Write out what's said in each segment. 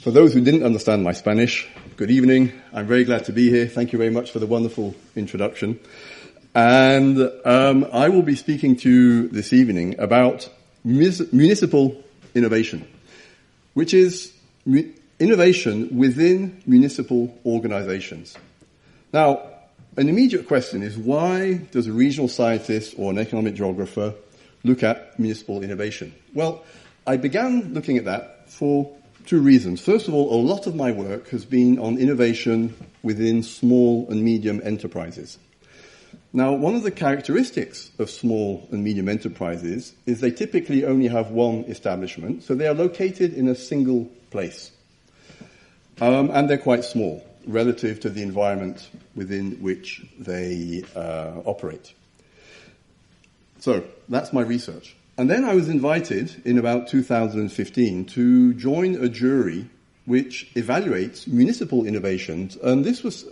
For those who didn't understand my Spanish, good evening. I'm very glad to be here. Thank you very much for the wonderful introduction. And I will be speaking to you this evening about municipal innovation, which is innovation within municipal organizations. Now, an immediate question is, why does a regional scientist or an economic geographer look at municipal innovation? Well, I began looking at that for two reasons. First of all, a lot of my work has been on innovation within small and medium enterprises. Now, one of the characteristics of small and medium enterprises is they typically only have one establishment, so they are located in a single place. And they're quite small relative to the environment within which they operate. So that's my research. And then I was invited in about 2015 to join a jury which evaluates municipal innovations. And this was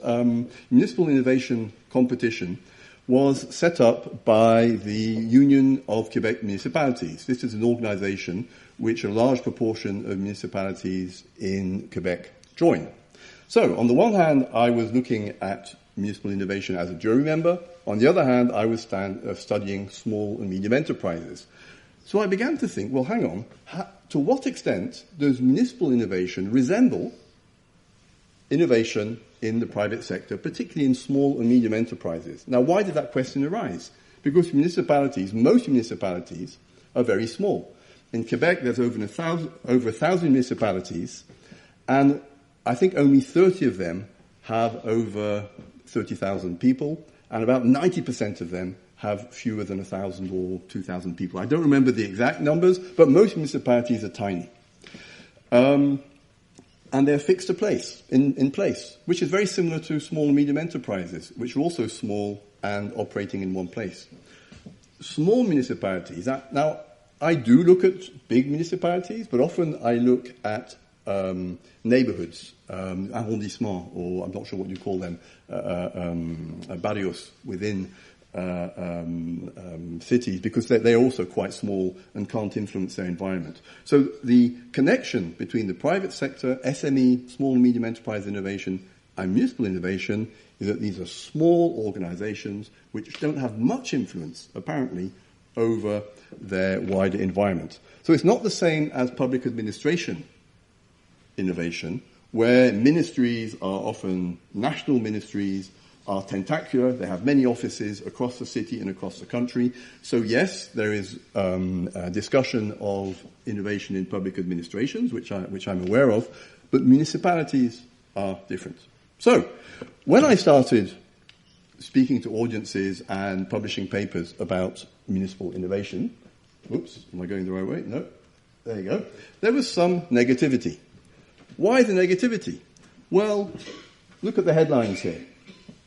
municipal innovation competition was set up by the Union of Quebec Municipalities. This is an organization which a large proportion of municipalities in Quebec join. So, on the one hand, I was looking at municipal innovation as a jury member. On the other hand, I was studying small and medium enterprises. So I began to think, well, hang on, to what extent does municipal innovation resemble innovation in the private sector, particularly in small and medium enterprises? Now, why did that question arise? Because municipalities, most municipalities, are very small. In Quebec, there's over 1,000 municipalities, and I think only 30 of them have over 30,000 people, and about 90% of them have fewer than 1,000 or 2,000 people. I don't remember the exact numbers, but most municipalities are tiny. And they're fixed in place, which is very similar to small and medium enterprises, which are also small and operating in one place. Small municipalities, now I do look at big municipalities, but often I look at neighborhoods, arrondissements, or I'm not sure what you call them, barrios within cities, because they're also quite small and can't influence their environment. So the connection between the private sector, SME, small and medium enterprise innovation, and municipal innovation is that these are small organizations which don't have much influence, apparently, over their wider environment. So it's not the same as public administration innovation, where ministries are often national ministries, are tentacular, they have many offices across the city and across the country. So yes, there is a discussion of innovation in public administrations, which I'm aware of, but municipalities are different. So, when I started speaking to audiences and publishing papers about municipal innovation, oops, am I going the right way? No, there you go. There was some negativity. Why the negativity? Well, look at the headlines here.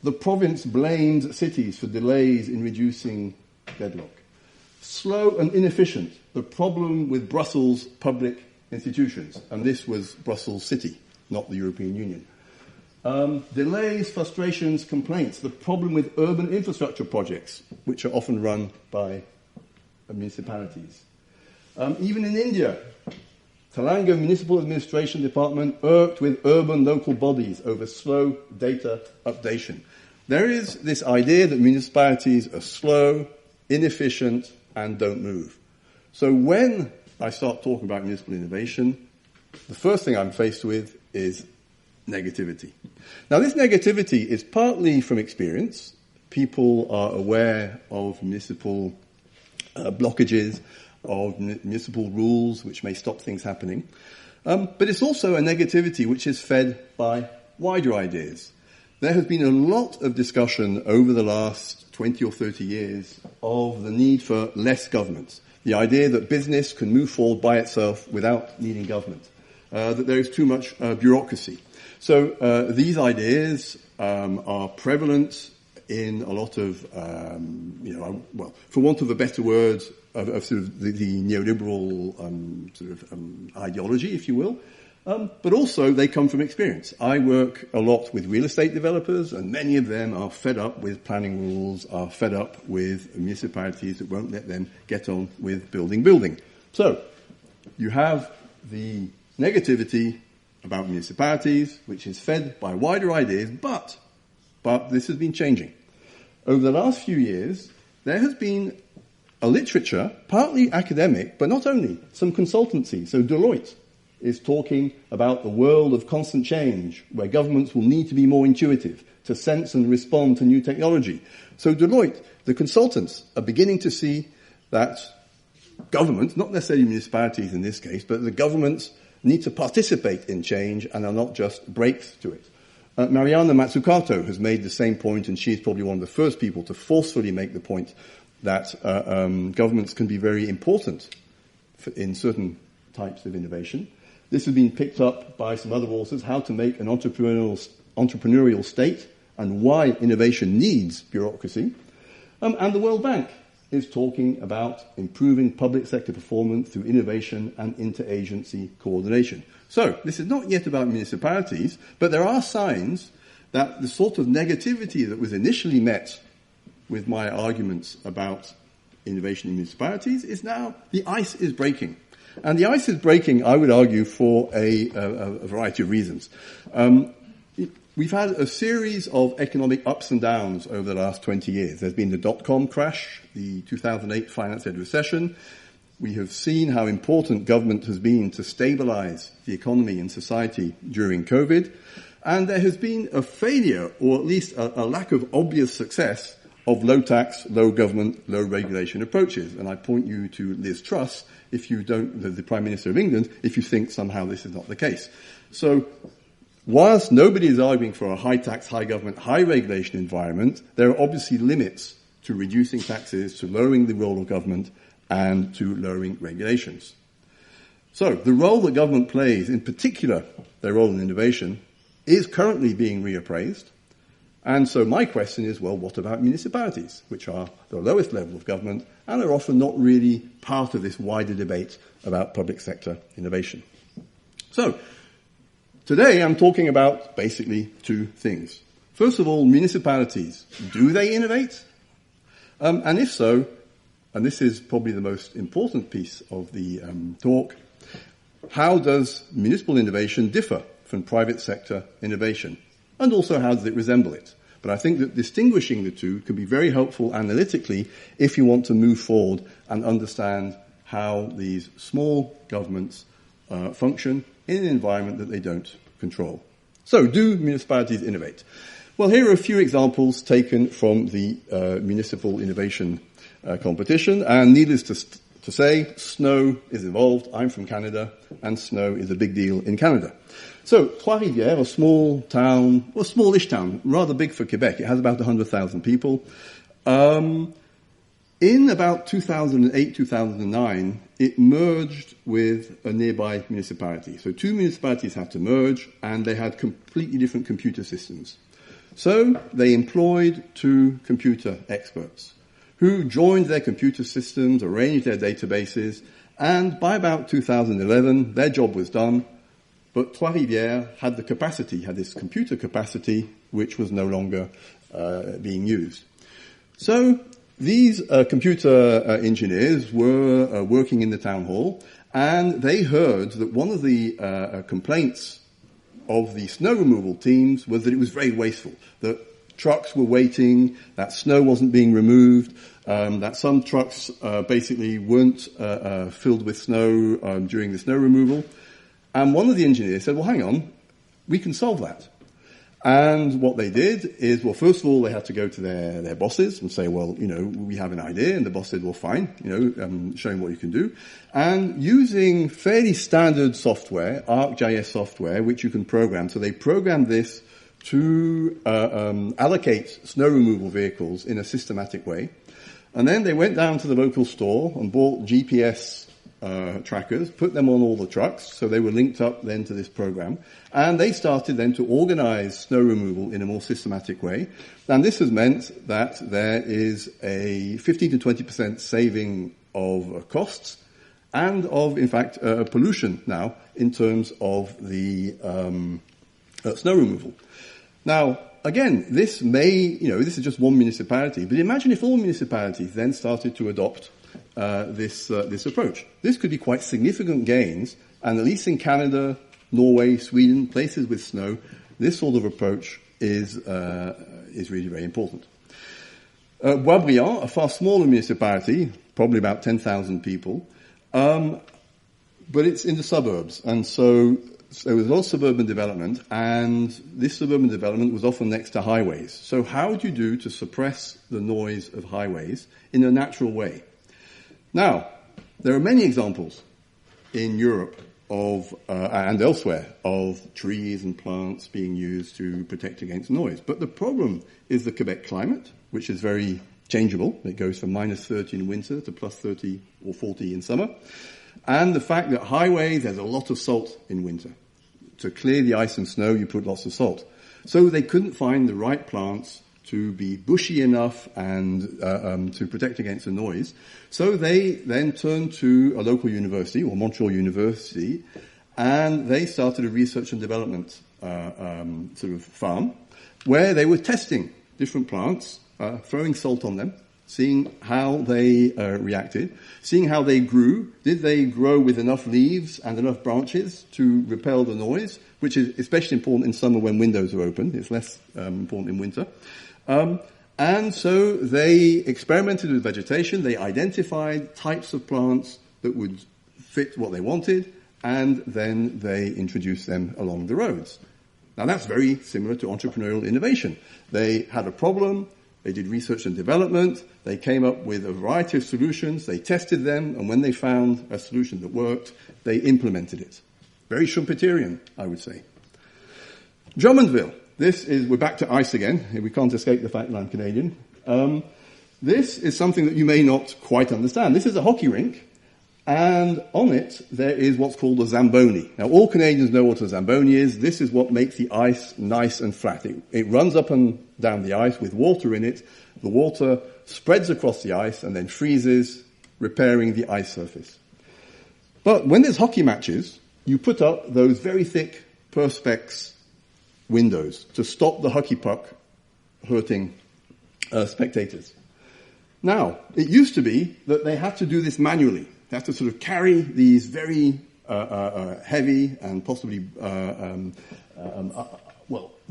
The province blamed cities for delays in reducing deadlock. Slow and inefficient, the problem with Brussels public institutions. And this was Brussels City, not the European Union. Delays, frustrations, complaints, the problem with urban infrastructure projects, which are often run by municipalities. Even in India, Telangana Municipal Administration Department irked with urban local bodies over slow data updation. There is this idea that municipalities are slow, inefficient, and don't move. So when I start talking about municipal innovation, the first thing I'm faced with is negativity. Now, this negativity is partly from experience. People are aware of municipal blockages, of municipal rules which may stop things happening. But it's also a negativity which is fed by wider ideas. There has been a lot of discussion over the last 20 or 30 years of the need for less government, the idea that business can move forward by itself without needing government, that there is too much bureaucracy. So these ideas are prevalent in a lot of, for want of a better word, of sort of the neoliberal ideology, if you will. But also they come from experience. I work a lot with real estate developers, and many of them are fed up with planning rules, are fed up with municipalities that won't let them get on with building. So you have the negativity about municipalities, which is fed by wider ideas, but this has been changing. Over the last few years, there has been a literature, partly academic, but not only, some consultancy. So Deloitte is talking about the world of constant change, where governments will need to be more intuitive, to sense and respond to new technology. So Deloitte, the consultants, are beginning to see that governments, not necessarily municipalities in this case, but the governments need to participate in change and are not just brakes to it. Mariana Mazzucato has made the same point, and she is probably one of the first people to forcefully make the point that governments can be very important in certain types of innovation. This has been picked up by some other authors, How to Make an Entrepreneurial State and Why Innovation Needs Bureaucracy. And the World Bank is talking about improving public sector performance through innovation and interagency coordination. So, this is not yet about municipalities, but there are signs that the sort of negativity that was initially met with my arguments about innovation in municipalities is now, the ice is breaking. And the ice is breaking, I would argue, for a variety of reasons. We've had a series of economic ups and downs over the last 20 years. There's been the dot-com crash, the 2008 finance-led recession. We have seen how important government has been to stabilize the economy and society during COVID. And there has been a failure, or at least a lack of obvious success, of low tax, low government, low regulation approaches. And I point you to Liz Truss, if you don't, the Prime Minister of England, if you think somehow this is not the case. So, whilst nobody is arguing for a high tax, high government, high regulation environment, there are obviously limits to reducing taxes, to lowering the role of government, and to lowering regulations. So, the role that government plays, in particular their role in innovation, is currently being reappraised. And so my question is, well, what about municipalities, which are the lowest level of government and are often not really part of this wider debate about public sector innovation? So, today I'm talking about basically two things. First of all, municipalities. Do they innovate? And if so, and this is probably the most important piece of the talk, how does municipal innovation differ from private sector innovation? And also, how does it resemble it? But I think that distinguishing the two can be very helpful analytically if you want to move forward and understand how these small governments function in an environment that they don't control. So, do municipalities innovate? Well, here are a few examples taken from the municipal innovation competition, and needless to say, snow is involved. I'm from Canada, and snow is a big deal in Canada. So, Trois-Rivières, a small town, well, smallish town, rather big for Quebec. It has about 100,000 people. In about 2008, 2009, it merged with a nearby municipality. So two municipalities had to merge, and they had completely different computer systems. So they employed two computer experts who joined their computer systems, arranged their databases, and by about 2011, their job was done. But Trois-Rivières had the capacity, had this computer capacity, which was no longer being used. So these computer engineers were working in the town hall, and they heard that one of the complaints of the snow removal teams was that it was very wasteful, that trucks were waiting, that snow wasn't being removed, that some trucks basically weren't filled with snow during the snow removal. And one of the engineers said, well, hang on, we can solve that. And what they did is, well, first of all, they had to go to their bosses and say, well, you know, we have an idea. And the boss said, well, fine, you know, show them what you can do. And using fairly standard software, ArcGIS software, which you can program. So they programmed this to allocate snow removal vehicles in a systematic way. And then they went down to the local store and bought GPS trackers, put them on all the trucks, so they were linked up then to this program, and they started then to organize snow removal in a more systematic way. And this has meant that there is a 15 to 20% saving of costs and of, in fact, pollution now in terms of the snow removal. Now, again, this is just one municipality, but imagine if all municipalities then started to adopt this approach. This could be quite significant gains, and at least in Canada, Norway, Sweden, places with snow, this sort of approach is really very important. Boisbriand, a far smaller municipality, probably about 10,000 people, but it's in the suburbs, and so there was a lot of suburban development, and this suburban development was often next to highways. So how do you do to suppress the noise of highways in a natural way? Now, there are many examples in Europe of and elsewhere of trees and plants being used to protect against noise. But the problem is the Quebec climate, which is very changeable. It goes from minus 30 in winter to plus 30 or 40 in summer. And the fact that highways, there's a lot of salt in winter. To clear the ice and snow, you put lots of salt. So they couldn't find the right plants to be bushy enough and to protect against the noise. So they then turned to a local university, or Montreal University, and they started a research and development sort of farm where they were testing different plants, throwing salt on them, seeing how they reacted, seeing how they grew. Did they grow with enough leaves and enough branches to repel the noise, which is especially important in summer when windows are open. It's less important in winter. And so they experimented with vegetation. They identified types of plants that would fit what they wanted, and then they introduced them along the roads. Now that's very similar to entrepreneurial innovation. They had a problem. They did research and development. They came up with a variety of solutions. They tested them, and when they found a solution that worked, they implemented it. Very Schumpeterian, I would say. Drummondville. We're back to ice again. We can't escape the fact that I'm Canadian. This is something that you may not quite understand. This is a hockey rink, and on it there is what's called a Zamboni. Now, all Canadians know what a Zamboni is. This is what makes the ice nice and flat. It runs up and down the ice with water in it. The water spreads across the ice and then freezes, repairing the ice surface. But when there's hockey matches, you put up those very thick perspex windows to stop the hockey puck hurting spectators. Now, it used to be that they had to do this manually. They had to sort of carry these very heavy and possibly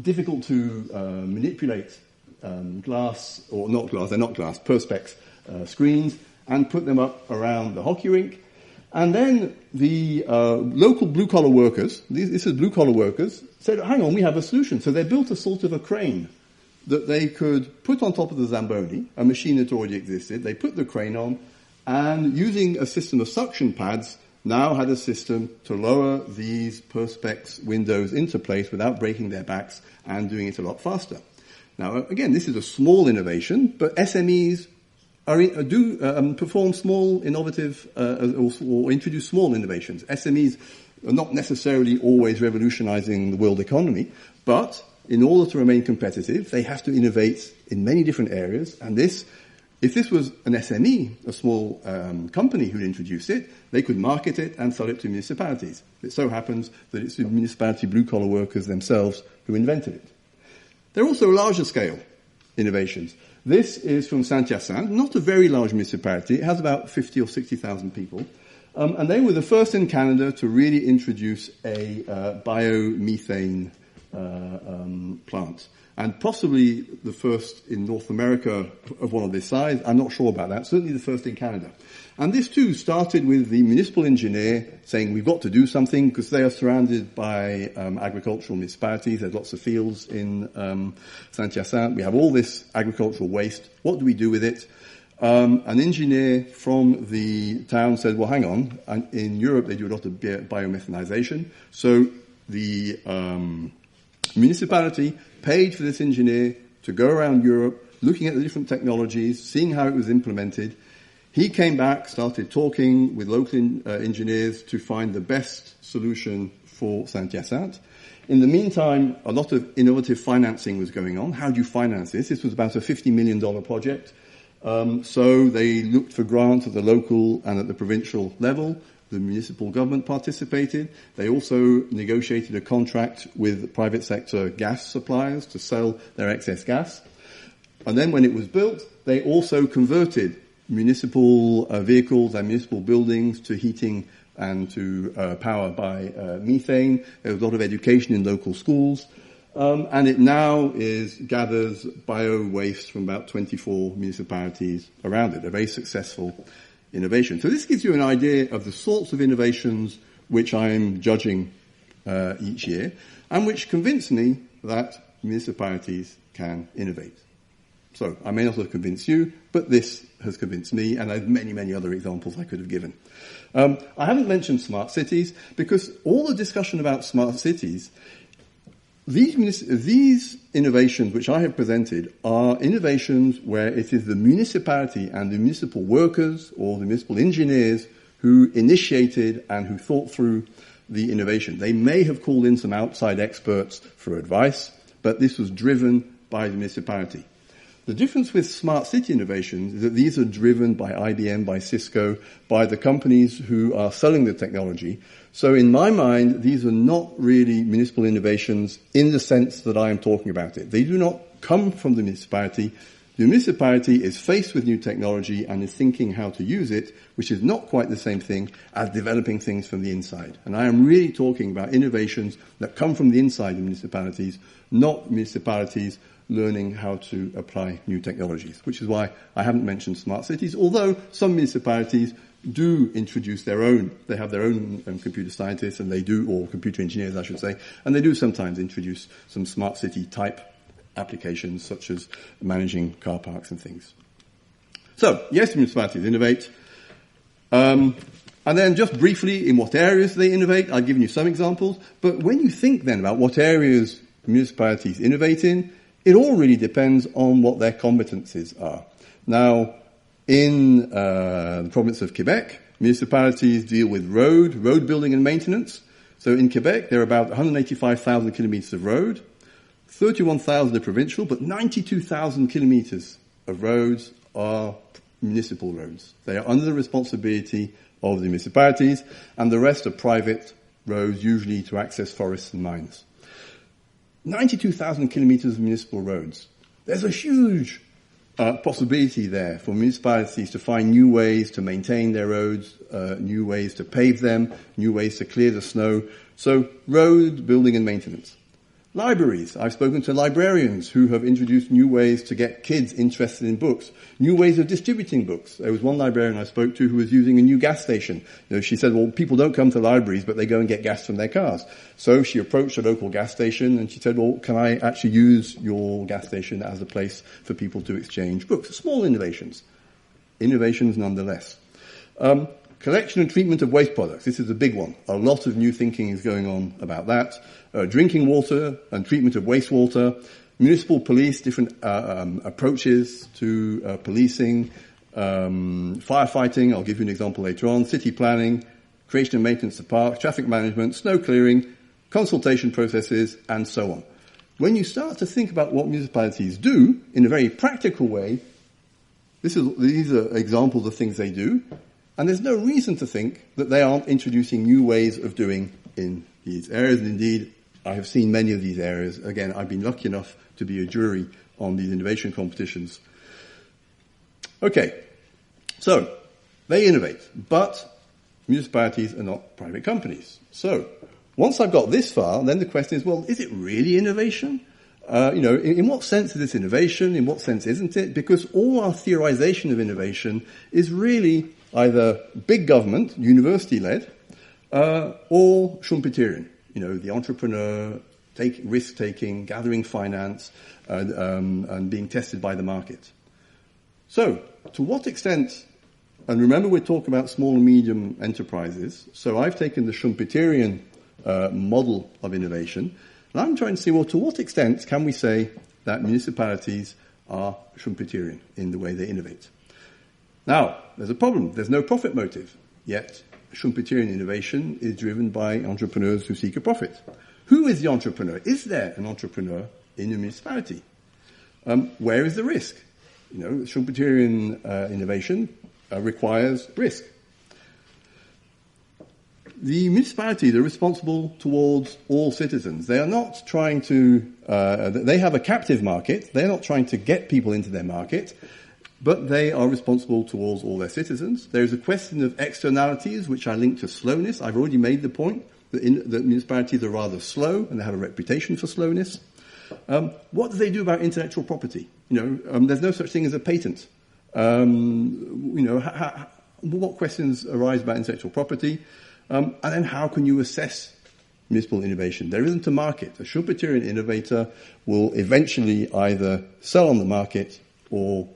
difficult to manipulate glass, or not glass, they're not glass, perspex screens, and put them up around the hockey rink. And then the local blue-collar workers, this is blue-collar workers, said, hang on, we have a solution. So they built a sort of a crane that they could put on top of the Zamboni, a machine that already existed. They put the crane on, and using a system of suction pads, now had a system to lower these perspex windows into place without breaking their backs and doing it a lot faster. Now, again, this is a small innovation, but SMEs perform small, innovative, or introduce small innovations. SMEs are not necessarily always revolutionizing the world economy, but in order to remain competitive, they have to innovate in many different areas. And if this was an SME, a small company who'd introduced it, they could market it and sell it to municipalities. It so happens that it's the municipality blue-collar workers themselves who invented it. There are also larger scale innovations. This is from Saint-Hyacinthe, not a very large municipality. It has about 50 or 60,000 people. And they were the first in Canada to really introduce a biomethane plant. And possibly the first in North America of one of this size. I'm not sure about that. Certainly the first in Canada. And this too started with the municipal engineer saying we've got to do something because they are surrounded by agricultural municipalities. There's lots of fields in Saint-Hyacinthe. We have all this agricultural waste. What do we do with it? An engineer from the town said, well, hang on. In Europe, they do a lot of biomethanization. So the municipality paid for this engineer to go around Europe, looking at the different technologies, seeing how it was implemented. He came back, started talking with local engineers to find the best solution for Saint-Hyacinthe. In the meantime, a lot of innovative financing was going on. How do you finance this? This was about a $50 million project. So they looked for grants at the local and at the provincial level. The municipal government participated. They also negotiated a contract with private sector gas suppliers to sell their excess gas. And then when it was built, they also converted municipal vehicles and municipal buildings to heating and to power by methane. There was a lot of education in local schools. And it now gathers bio-waste from about 24 municipalities around it, a very successful innovation. So this gives you an idea of the sorts of innovations which I'm judging each year, and which convince me that municipalities can innovate. So I may not have convinced you, but this has convinced me, and I have many, many other examples I could have given. I haven't mentioned smart cities, because all the discussion about smart cities, these innovations which I have presented are innovations where it is the municipality and the municipal workers or the municipal engineers who initiated and who thought through the innovation. They may have called in some outside experts for advice, but this was driven by the municipality. The difference with smart city innovations is that these are driven by IBM, by Cisco, by the companies who are selling the technology. So in my mind, these are not really municipal innovations in the sense that I am talking about it. They do not come from the municipality. The municipality is faced with new technology and is thinking how to use it, which is not quite the same thing as developing things from the inside. And I am really talking about innovations that come from the inside of municipalities, not municipalities learning how to apply new technologies, which is why I haven't mentioned smart cities, although some municipalities do introduce their own, they have their own computer scientists, and they do, or computer engineers, I should say, and they do sometimes introduce some smart city type applications, such as managing car parks and things. So, yes, municipalities innovate. And then just briefly, in what areas they innovate, I've given you some examples, but when you think then about what areas municipalities innovate in, it all really depends on what their competencies are. Now, in the province of Quebec, municipalities deal with road building and maintenance. So in Quebec, there are about 185,000 kilometers of road, 31,000 are provincial, but 92,000 kilometers of roads are municipal roads. They are under the responsibility of the municipalities, and the rest are private roads, usually to access forests and mines. 92,000 kilometers of municipal roads. There's a huge possibility there for municipalities to find new ways to maintain their roads, new ways to pave them, new ways to clear the snow. So road building and maintenance. Libraries. I've spoken to librarians who have introduced new ways to get kids interested in books, new ways of distributing books. There was one librarian I spoke to who was using a new gas station. She said, well, people don't come to libraries, but they go and get gas from their cars. So she approached a local gas station and she said, well, can I actually use your gas station as a place for people to exchange books? Small innovations. Innovations nonetheless. Collection and treatment of waste products. This is a big one. A lot of new thinking is going on about that. Drinking water and treatment of wastewater. Municipal police, different approaches to policing. Firefighting, I'll give you an example later on. City planning, creation and maintenance of parks, traffic management, snow clearing, consultation processes, and so on. When you start to think about what municipalities do in a very practical way, these are examples of things they do. And there's no reason to think that they aren't introducing new ways of doing in these areas. And indeed, I have seen many of these areas. Again, I've been lucky enough to be a jury on these innovation competitions. Okay, so they innovate, but municipalities are not private companies. So once I've got this far, then the question is, well, is it really innovation? In what sense is this innovation? In what sense isn't it? Because all our theorization of innovation is really either big government, university-led, or Schumpeterian. The entrepreneur, risk-taking, gathering finance, and being tested by the market. So, to what extent, and remember we're talking about small and medium enterprises, so I've taken the Schumpeterian model of innovation, and I'm trying to see, well, to what extent can we say that municipalities are Schumpeterian in the way they innovate? Now, there's a problem. There's no profit motive. Yet, Schumpeterian innovation is driven by entrepreneurs who seek a profit. Who is the entrepreneur? Is there an entrepreneur in a municipality? Where is the risk? Schumpeterian innovation requires risk. The municipalities are responsible towards all citizens. They are not trying to, they have a captive market. They're not trying to get people into their market. but they are responsible towards all their citizens. There is a question of externalities, which I link to slowness. I've already made the point that municipalities are rather slow, and they have a reputation for slowness. What do they do about intellectual property? There's no such thing as a patent. What questions arise about intellectual property? And then how can you assess municipal innovation? There isn't a market. A Schumpeterian innovator will eventually either sell on the market, or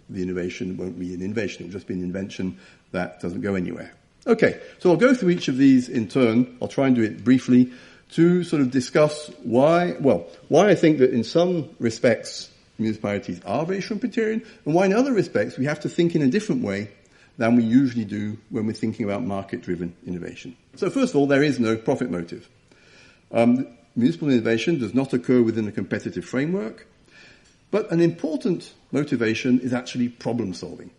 the innovation won't be an innovation. It will just be an invention that doesn't go anywhere. Okay, so I'll go through each of these in turn. I'll try and do it briefly to sort of discuss why I think that in some respects municipalities are very Schumpeterian, and why in other respects we have to think in a different way than we usually do when we're thinking about market-driven innovation. So first of all, there is no profit motive. Municipal innovation does not occur within a competitive framework, but an important motivation is actually problem solving.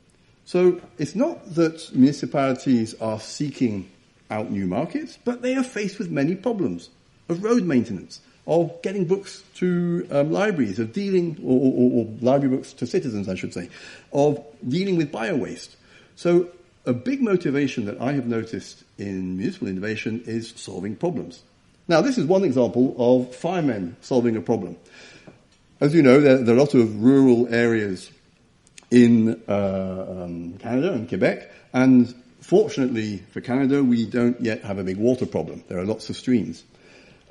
So it's not that municipalities are seeking out new markets, but they are faced with many problems of road maintenance, of getting books to libraries, of dealing, or library books to citizens, I should say, of dealing with bio-waste. So a big motivation that I have noticed in municipal innovation is solving problems. Now, this is one example of firemen solving a problem. As you know, there are a lot of rural areas in Canada and Quebec, and fortunately for Canada, we don't yet have a big water problem. There are lots of streams.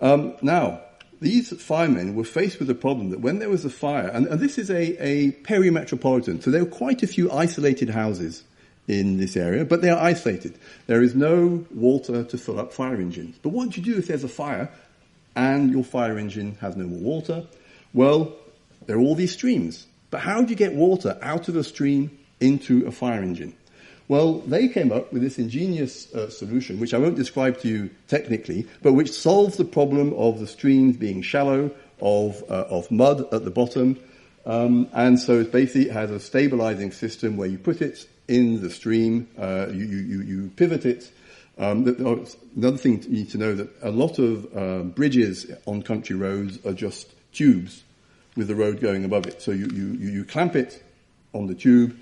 Now, these firemen were faced with the problem that when there was a fire, and this is a peri-metropolitan, so there were quite a few isolated houses in this area, but they are isolated. There is no water to fill up fire engines. But what do you do if there's a fire and your fire engine has no more water? Well, there are all these streams. But how do you get water out of a stream into a fire engine? Well, they came up with this ingenious solution, which I won't describe to you technically, but which solves the problem of the streams being shallow, of mud at the bottom. And so it basically has a stabilizing system where you put it in the stream, you pivot it. Another thing you need to know that a lot of bridges on country roads are just tubes with the road going above it. So you clamp it on the tube,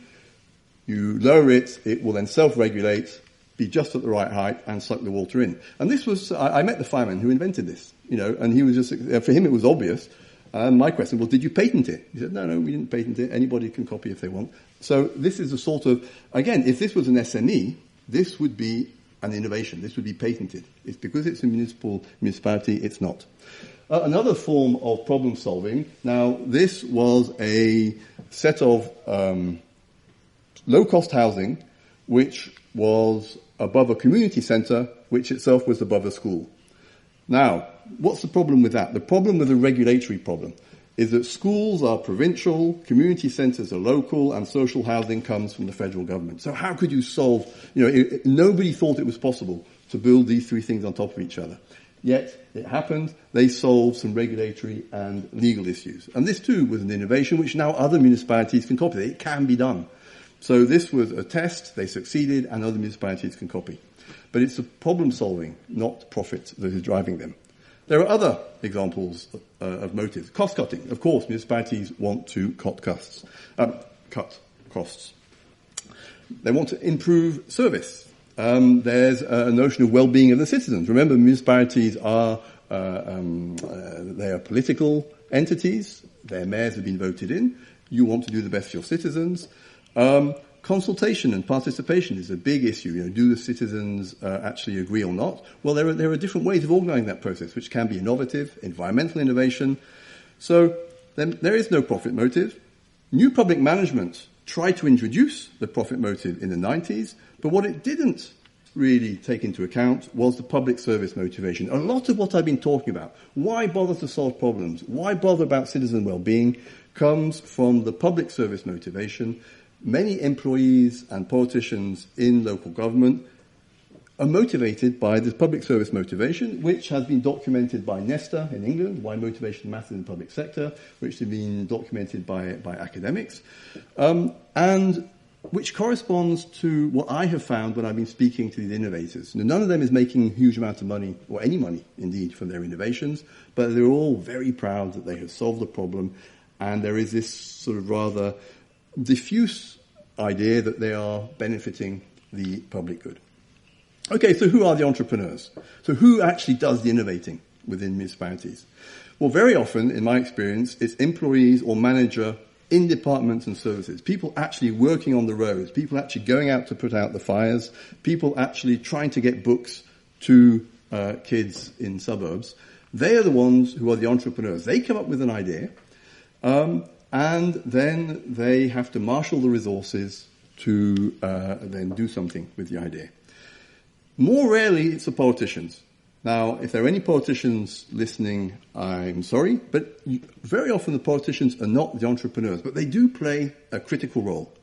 you lower it, it will then self-regulate, be just at the right height, and suck the water in. And this was, I met the fireman who invented this, and he was just, for him it was obvious. And my question was, did you patent it? He said, no, we didn't patent it. Anybody can copy if they want. So this is a sort of, again, if this was an SME, this would be an innovation. This would be patented. It's because it's a municipality, it's not. Another form of problem solving. Now, this was a set of low-cost housing, which was above a community centre, which itself was above a school. Now, what's the problem with that? The problem with the regulatory problem is that schools are provincial, community centres are local, and social housing comes from the federal government. So how could you solve, nobody thought it was possible to build these three things on top of each other. Yet, it happened. They solved some regulatory and legal issues. And this too was an innovation which now other municipalities can copy. It can be done. So this was a test, they succeeded, and other municipalities can copy. But it's the problem solving, not profit, that is driving them. There are other examples of motives. Cost cutting. Of course, municipalities want to cut costs. They want to improve service. There's a notion of well-being of the citizens. Remember, municipalities are they are political entities. Their mayors have been voted in. You want to do the best for your citizens. Consultation and participation is a big issue. Do the citizens actually agree or not? Well, there are different ways of organising that process, which can be innovative, environmental innovation. So then there is no profit motive. New public management tried to introduce the profit motive in the 90s, but what it didn't really take into account was the public service motivation. A lot of what I've been talking about, why bother to solve problems, why bother about citizen well-being, comes from the public service motivation. Many employees and politicians in local government are motivated by this public service motivation, which has been documented by Nesta in England, why motivation matters in the public sector, which has been documented by academics, and which corresponds to what I have found when I've been speaking to these innovators. None of them is making a huge amount of money, or any money, indeed, from their innovations, but they're all very proud that they have solved the problem, and there is this sort of rather diffuse idea that they are benefiting the public good. Okay, so who are the entrepreneurs? So who actually does the innovating within municipalities? Well, very often, in my experience, it's employees or manager in departments and services, people actually working on the roads, people actually going out to put out the fires, people actually trying to get books to kids in suburbs. They are the ones who are the entrepreneurs. They come up with an idea, and then they have to marshal the resources to then do something with the idea. More rarely, it's the politicians. Now, if there are any politicians listening, I'm sorry, but very often the politicians are not the entrepreneurs, but they do play a critical role.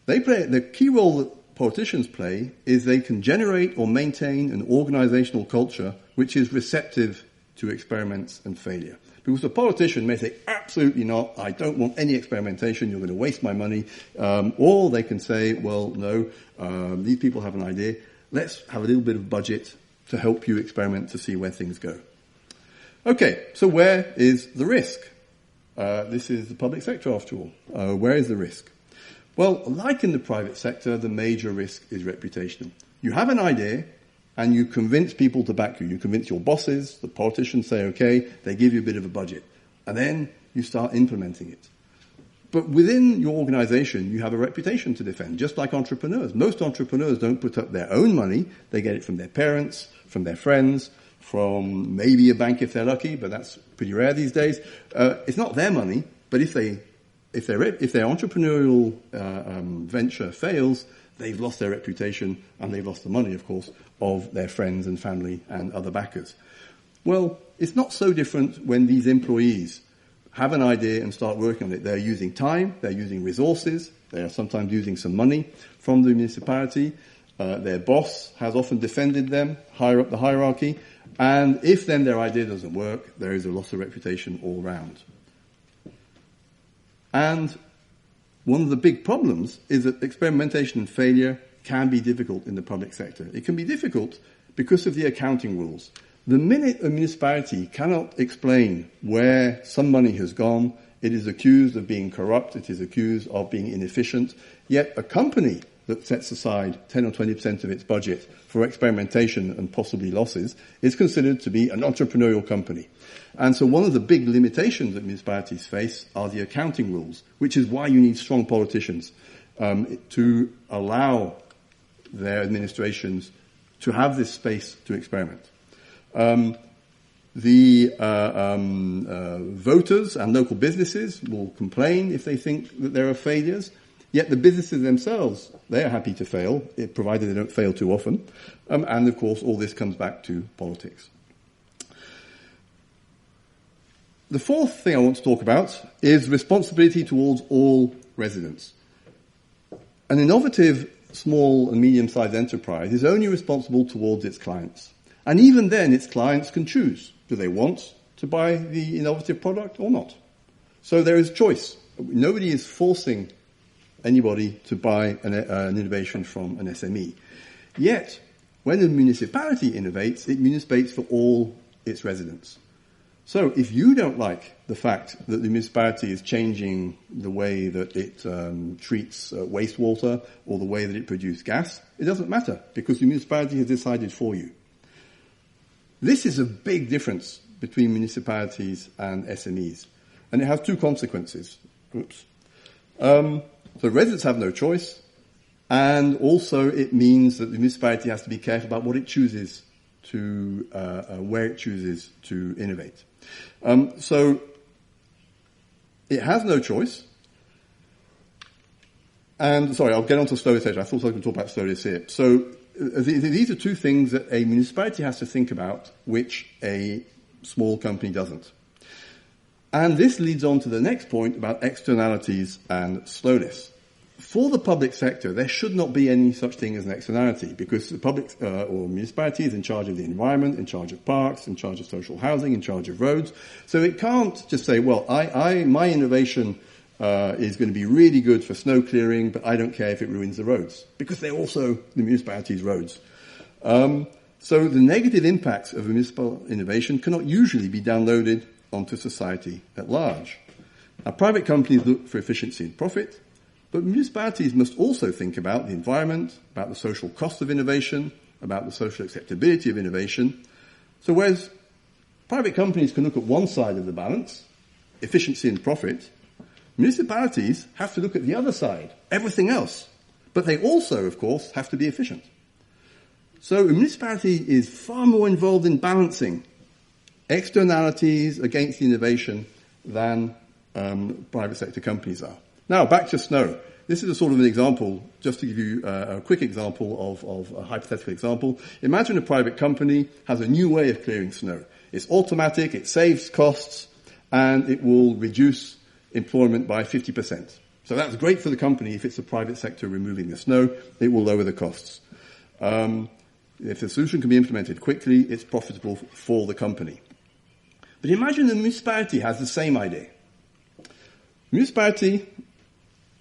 The key role that politicians play is they can generate or maintain an organizational culture which is receptive to experiments and failure. Because a politician may say, absolutely not, I don't want any experimentation, you're going to waste my money. Or they can say, well, no, these people have an idea, let's have a little bit of budget to help you experiment to see where things go. Okay, so where is the risk? This is the public sector after all. Where is the risk? Well, like in the private sector, the major risk is reputational. You have an idea and you convince people to back you. You convince your bosses, the politicians say okay, they give you a bit of a budget. And then you start implementing it. But within your organization, you have a reputation to defend, just like entrepreneurs. Most entrepreneurs don't put up their own money. They get it from their parents, from their friends, from maybe a bank if they're lucky, but that's pretty rare these days. It's not their money, but if their entrepreneurial venture fails, they've lost their reputation and they've lost the money, of course, of their friends and family and other backers. Well, it's not so different when these employees have an idea and start working on it. They're using time, they're using resources, they are sometimes using some money from the municipality. Their boss has often defended them higher up the hierarchy. And if then their idea doesn't work, there is a loss of reputation all round. And one of the big problems is that experimentation and failure can be difficult in the public sector. It can be difficult because of the accounting rules. The minute a municipality cannot explain where some money has gone, it is accused of being corrupt, it is accused of being inefficient. Yet a company that sets aside 10 or 20% of its budget for experimentation and possibly losses is considered to be an entrepreneurial company. And so one of the big limitations that municipalities face are the accounting rules, which is why you need strong politicians to allow their administrations to have this space to experiment. Voters and local businesses will complain if they think that there are failures, yet the businesses themselves, they are happy to fail, provided they don't fail too often. And of course, all this comes back to politics. The fourth thing I want to talk about is responsibility towards all residents. An innovative small and medium-sized enterprise is only responsible towards its clients. And even then, its clients can choose. Do they want to buy the innovative product or not? So there is choice. Nobody is forcing anybody to buy an innovation from an SME. Yet, when a municipality innovates, it innovates for all its residents. So if you don't like the fact that the municipality is changing the way that it treats wastewater or the way that it produces gas, it doesn't matter because the municipality has decided for you. This is a big difference between municipalities and SMEs, and it has two consequences. So residents have no choice, and also it means that the municipality has to be careful about what it chooses to, where it chooses to innovate. So it has no choice. And sorry, I'll get on to slowness later. I thought I was going to talk about slowness here. So these are two things that a municipality has to think about, which a small company doesn't. And this leads on to the next point about externalities and slowness. For the public sector, there should not be any such thing as an externality because the public or municipality is in charge of the environment, in charge of parks, in charge of social housing, in charge of roads. So it can't just say, well, my innovation is going to be really good for snow clearing, but I don't care if it ruins the roads because they're also the municipality's roads. So the negative impacts of a municipal innovation cannot usually be downloaded onto society at large. Now, private companies look for efficiency and profit. But municipalities must also think about the environment, about the social cost of innovation, about the social acceptability of innovation. So whereas private companies can look at one side of the balance, efficiency and profit, municipalities have to look at the other side, everything else. But they also, of course, have to be efficient. So a municipality is far more involved in balancing externalities against the innovation than private sector companies are. Now, back to snow. This is a sort of an example, just to give you a quick example of a hypothetical example. Imagine a private company has a new way of clearing snow. It's automatic, it saves costs, and it will reduce employment by 50%. So that's great for the company if it's the private sector removing the snow. It will lower the costs. If the solution can be implemented quickly, it's profitable for the company. But imagine the municipality has the same idea. Municipality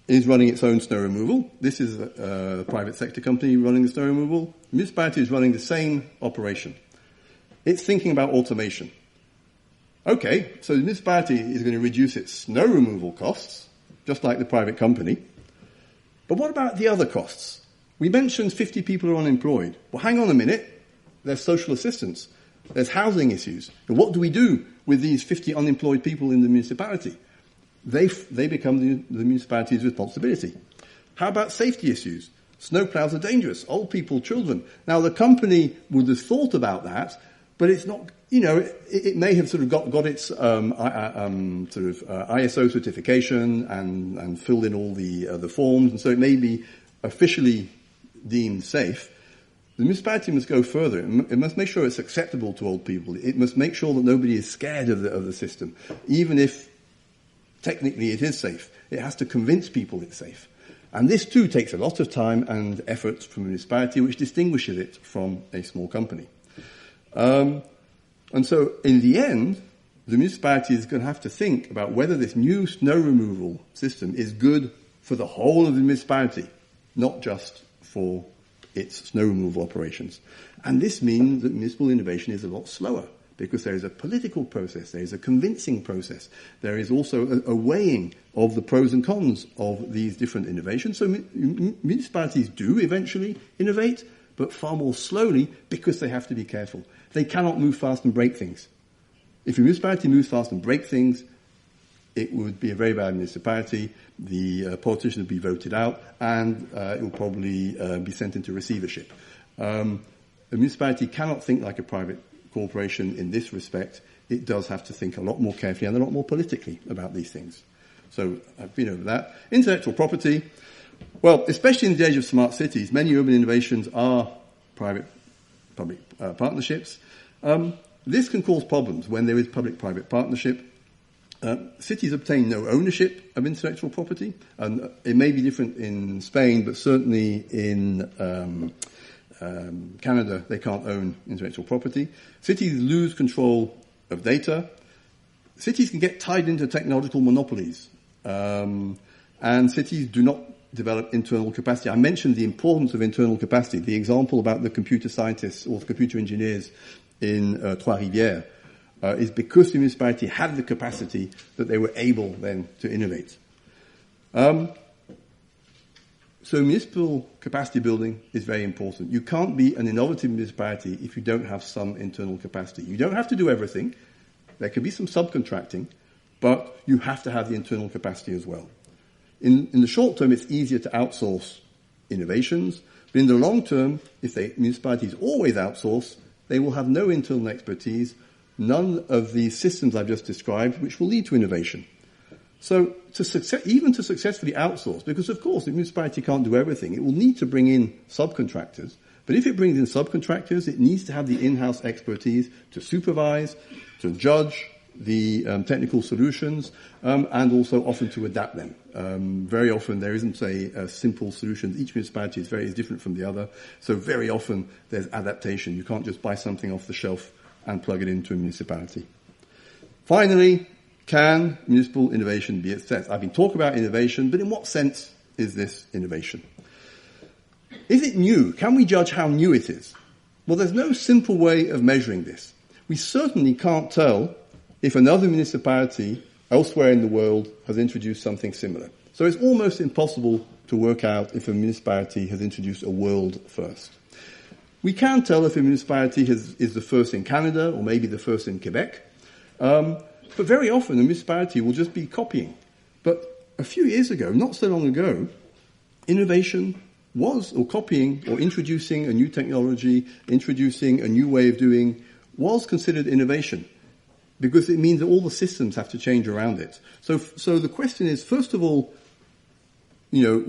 is running its own snow removal. This is a private sector company running the snow removal. The municipality is running the same operation. It's thinking about automation. Okay, so the municipality is going to reduce its snow removal costs, just like the private company. But what about the other costs? We mentioned 50 people are unemployed. Well, hang on a minute. There's social assistance. There's housing issues. And what do we do with these 50 unemployed people in the municipality? They become the municipality's responsibility. How about safety issues? Snowplows are dangerous. Old people, children. Now, the company would have thought about that, but it's not, it may have sort of got its ISO certification and filled in all the forms, and so it may be officially deemed safe. The municipality must go further. It must make sure it's acceptable to old people. It must make sure that nobody is scared of the system, even if technically it is safe. It has to convince people it's safe. And this too takes a lot of time and effort from a municipality, which distinguishes it from a small company. And so in the end, the municipality is going to have to think about whether this new snow removal system is good for the whole of the municipality, not just for its snow removal operations. And this means that municipal innovation is a lot slower, because there is a political process, there is a convincing process, there is also a weighing of the pros and cons of these different innovations. So municipalities do eventually innovate, but far more slowly because they have to be careful. They cannot move fast and break things. If a municipality moves fast and break things, it would be a very bad municipality. The politicians would be voted out, and it will probably be sent into receivership. A municipality cannot think like a private corporation in this respect. It does have to think a lot more carefully and a lot more politically about these things. So I've been over that. Intellectual property. Well, especially in the age of smart cities, many urban innovations are private-public partnerships. This can cause problems when there is public-private partnership. Cities obtain no ownership of intellectual property, and it may be different in Spain, but certainly in Canada, they can't own intellectual property. Cities lose control of data. Cities can get tied into technological monopolies, and cities do not develop internal capacity. I mentioned the importance of internal capacity. The example about the computer scientists or the computer engineers in Trois-Rivières is because the municipality had the capacity that they were able then to innovate. So municipal capacity building is very important. You can't be an innovative municipality if you don't have some internal capacity. You don't have to do everything. There can be some subcontracting, but you have to have the internal capacity as well. In the short term, it's easier to outsource innovations, but in the long term, if municipalities always outsource, they will have no internal expertise, none of the systems I've just described, which will lead to innovation. So even to successfully outsource, because of course the municipality can't do everything, it will need to bring in subcontractors. But if it brings in subcontractors, it needs to have the in-house expertise to supervise, to judge the technical solutions, and also often to adapt them. Very often there isn't a simple solution. Each municipality is different from the other. So very often there's adaptation. You can't just buy something off the shelf and plug it into a municipality. Finally, can municipal innovation be assessed? I've been talking about innovation, but in what sense is this innovation? Is it new? Can we judge how new it is? Well, there's no simple way of measuring this. We certainly can't tell if another municipality elsewhere in the world has introduced something similar. So it's almost impossible to work out if a municipality has introduced a world first. We can tell if a municipality is the first in Canada or maybe the first in Quebec. But very often a municipality will just be copying. But a few years ago, not so long ago, innovation was, or copying, or introducing a new technology, introducing a new way of doing, was considered innovation. Because it means that all the systems have to change around it. So the question is, first of all, we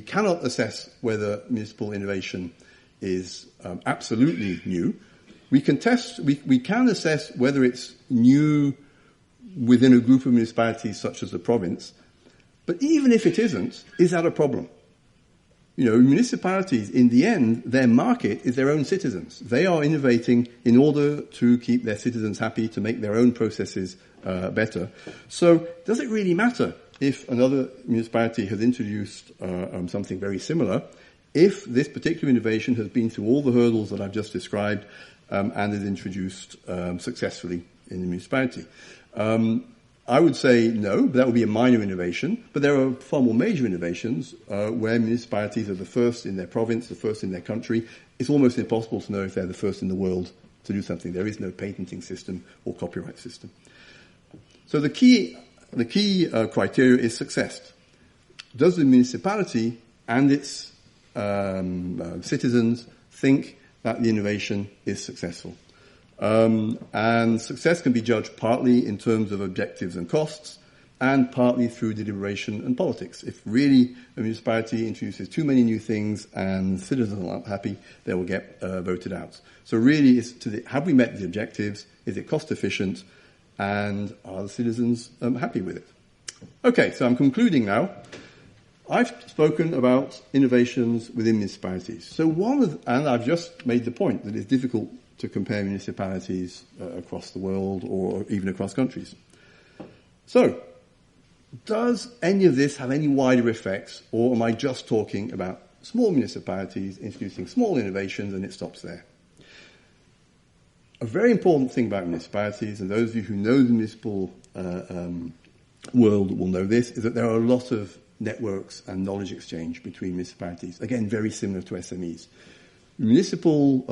cannot assess whether municipal innovation is absolutely new. We can assess whether it's new within a group of municipalities such as the province. But even if it isn't, is that a problem? Municipalities, in the end, their market is their own citizens. They are innovating in order to keep their citizens happy, to make their own processes better. So does it really matter if another municipality has introduced something very similar, if this particular innovation has been through all the hurdles that I've just described and is introduced successfully in the municipality? I would say no, but that would be a minor innovation. But there are far more major innovations where municipalities are the first in their province, the first in their country. It's almost impossible to know if they're the first in the world to do something. There is no patenting system or copyright system. So the key criteria is success. Does the municipality and its citizens think that the innovation is successful? And success can be judged partly in terms of objectives and costs, and partly through deliberation and politics. If really a municipality introduces too many new things and citizens are not happy, they will get voted out. So really, have we met the objectives? Is it cost efficient? And are the citizens happy with it? Okay, so I'm concluding now. I've spoken about innovations within municipalities. So and I've just made the point that it's difficult to compare municipalities across the world or even across countries. So, does any of this have any wider effects, or am I just talking about small municipalities introducing small innovations and it stops there? A very important thing about municipalities, and those of you who know the municipal world will know this, is that there are a lot of networks and knowledge exchange between municipalities. Again, very similar to SMEs. Municipal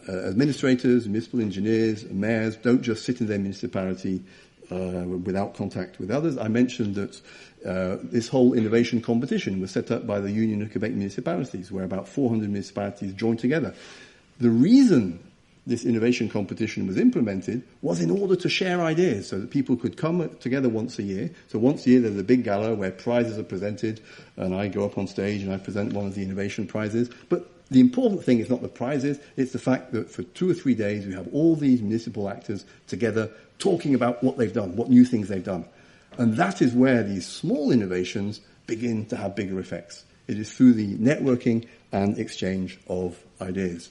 administrators, municipal engineers, mayors don't just sit in their municipality without contact with others. I mentioned that this whole innovation competition was set up by the Union of Quebec Municipalities, where about 400 municipalities joined together. The reason this innovation competition was implemented was in order to share ideas so that people could come together once a year. So once a year there's a big gala where prizes are presented, and I go up on stage and I present one of the innovation prizes. But the important thing is not the prizes, it's the fact that for 2 or 3 days we have all these municipal actors together talking about what they've done, what new things they've done. And that is where these small innovations begin to have bigger effects. It is through the networking and exchange of ideas.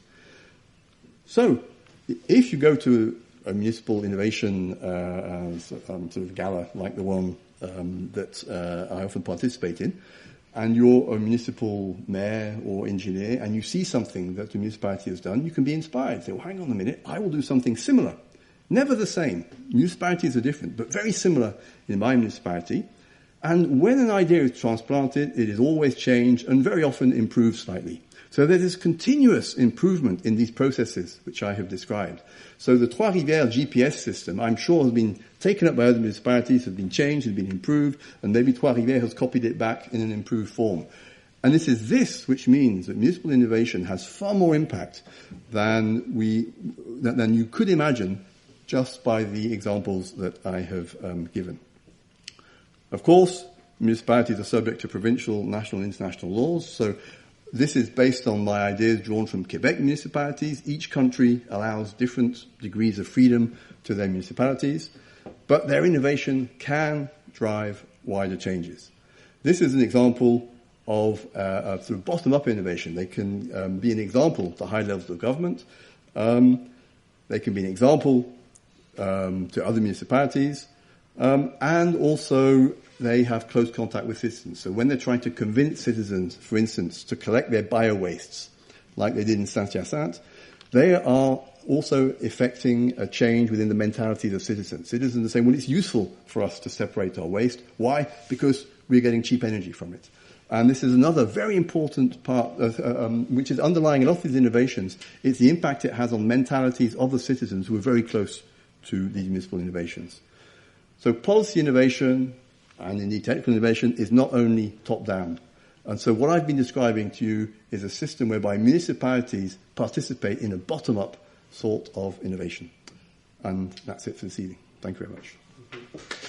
So, if you go to a municipal innovation sort of gala like the one that I often participate in, and you're a municipal mayor or engineer, and you see something that the municipality has done, you can be inspired. Say, well, hang on a minute, I will do something similar. Never the same. Municipalities are different, but very similar in my municipality. And when an idea is transplanted, it is always changed and very often improved slightly. So there is continuous improvement in these processes which I have described. So the Trois-Rivières GPS system, I'm sure, has been taken up by other municipalities, has been changed, has been improved, and maybe Trois-Rivières has copied it back in an improved form. And it is this which means that municipal innovation has far more impact than you could imagine just by the examples that I have given. Of course, municipalities are subject to provincial, national, and international laws, so this is based on my ideas drawn from Quebec municipalities. Each country allows different degrees of freedom to their municipalities, but their innovation can drive wider changes. This is an example of sort of bottom-up innovation. They can be an example to high levels of government. They can be an example to other municipalities, and also they have close contact with citizens. So when they're trying to convince citizens, for instance, to collect their bio-wastes, like they did in Saint-Hyacinthe, they are also affecting a change within the mentalities of citizens. Citizens are saying, well, it's useful for us to separate our waste. Why? Because we're getting cheap energy from it. And this is another very important part, which is underlying a lot of these innovations. It's the impact it has on mentalities of the citizens who are very close to these municipal innovations. So policy innovation, and indeed technical innovation, is not only top-down. And so what I've been describing to you is a system whereby municipalities participate in a bottom-up sort of innovation. And that's it for this evening. Thank you very much.